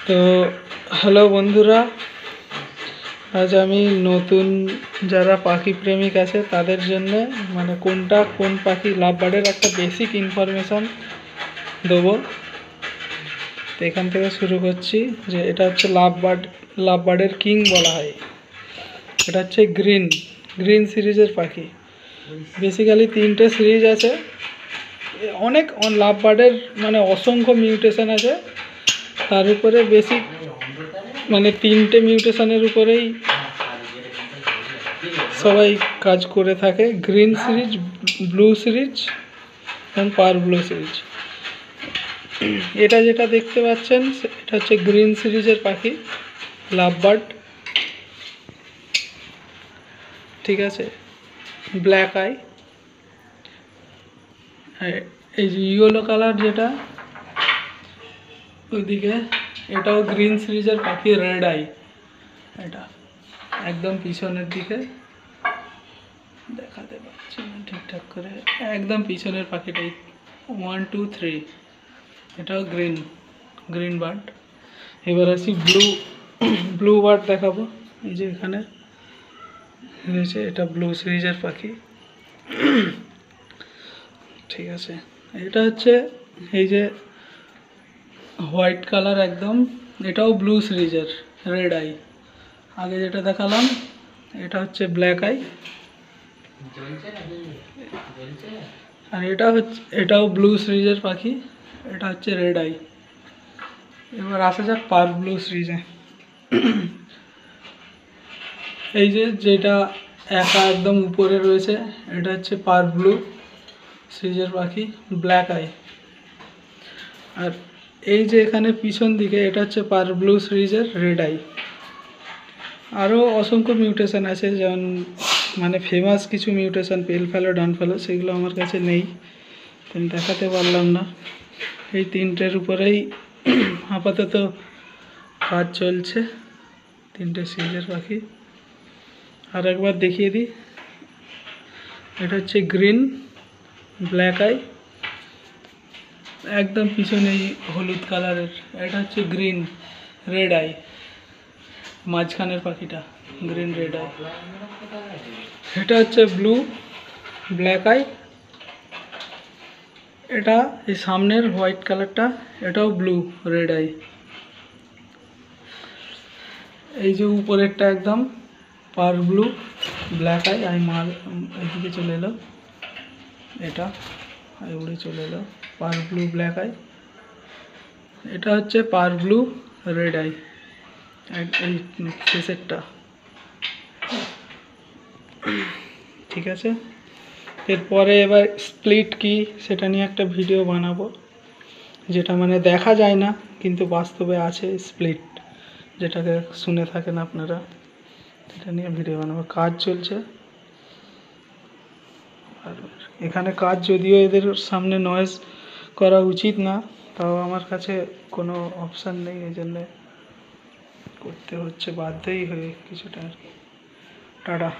তো হ্যালো বন্ধুরা, আজ আমি নতুন যারা পাখি প্রেমিক আছে তাদের জন্য মানে কোন পাখি লাভ বার্ডের একটা বেসিক ইনফরমেশান দেবো। তো এখান থেকে শুরু করছি যে এটা হচ্ছে লাভ বার্ডের কিং বলা হয়। এটা হচ্ছে গ্রিন সিরিজের পাখি। বেসিক্যালি 3টে সিরিজ আছে, অনেক লাভ বার্ডের মানে অসংখ্য মিউটেশন আছে। তার উপরে বেসিক মানে 3টে মিউটেশনের উপরেই সবাই কাজ করে থাকে, গ্রিন সিরিজ, ব্লু সিরিজ এবং পার ব্লু সিরিজ। এটা যেটা দেখতে পাচ্ছেন এটা হচ্ছে গ্রিন সিরিজের পাখি, লাভ বার্ড, ঠিক আছে, ব্ল্যাক আই। এই যে ইয়েলো কালার যেটা ওইদিকে, এটাও গ্রিন সিরিজের পাখি, রেড আই। এটা একদম পিছনের দিকে দেখাতে পারছি না ঠিকঠাক করে, একদম পিছনের পাখিটাই 1 2 3, এটাও গ্রিন বার্ড। এবার আসি ব্লু বার্ড দেখাবো। এই যে এখানে রয়েছে, এটা ব্লু সিরিজের পাখি, ঠিক আছে। এটা হচ্ছে এই যে হোয়াইট কালার একদম, এটাও ব্লু সিরিজের, রেড আই। আগে যেটা দেখালাম এটা হচ্ছে ব্ল্যাক আই, আর এটাও ব্লু সিরিজের পাখি, এটা হচ্ছে রেড আই। এবার আসা যাক পার ব্লু সিরিজে। এই যে যেটা একা একদম উপরে রয়েছে এটা হচ্ছে পার ব্লু সিরিজের পাখি, ব্ল্যাক আই। আর এই যে এখানে পিছন দিকে এটা হচ্ছে পার ব্লু সিরিজের রেড আই। আরও অসংখ্য মিউটেশন আছে, যেমন মানে ফেমাস কিছু মিউটেশন, পেল ফেলো, ডান ফেলো, সেগুলো আমার কাছে নেই, আমি দেখাতে পারলাম না। এই 3টের উপরেই আপাতত কাজ চলছে, 3টে সিরিজের পাখি। আর একবার দেখিয়ে দিই, এটা হচ্ছে গ্রিন ব্ল্যাক আই, একদম পিছনে হলুদ কালারের, এটা হচ্ছে গ্রিন রেড আই, মাঝখানের পাখিটা গ্রিন রেড আই। এটা হচ্ছে ব্লু ব্ল্যাক আই, এটা এই সামনের হোয়াইট কালারটা, এটাও ব্লু রেড আই। এই যে উপরেরটা একদম পার ব্লু ব্ল্যাক আই, মাল এদিকে চলে এলো, এটা উড়ে চলে এলো, পার ব্লু ব্ল্যাক আই। এটা হচ্ছে পার ব্লু রেড আই, এই শেষেরটা, ঠিক আছে। এরপরে এবার স্প্লিট কি সেটা নিয়ে একটা ভিডিও বানাবো, যেটা মানে দেখা যায় না কিন্তু বাস্তবে আছে, স্প্লিট, যেটাকে শুনে থাকেন আপনারা, সেটা নিয়ে ভিডিও বানাবো। কাজ চলছে, আর এখানে কাজ যদিও এদের সামনে নয়েজ করা উচিত না, তাও আমার কাছে কোনো অপশান নেই, এই জন্যে করতে হচ্ছে, বাধ্যই হয়ে কিছুটা আর কি। টাটা।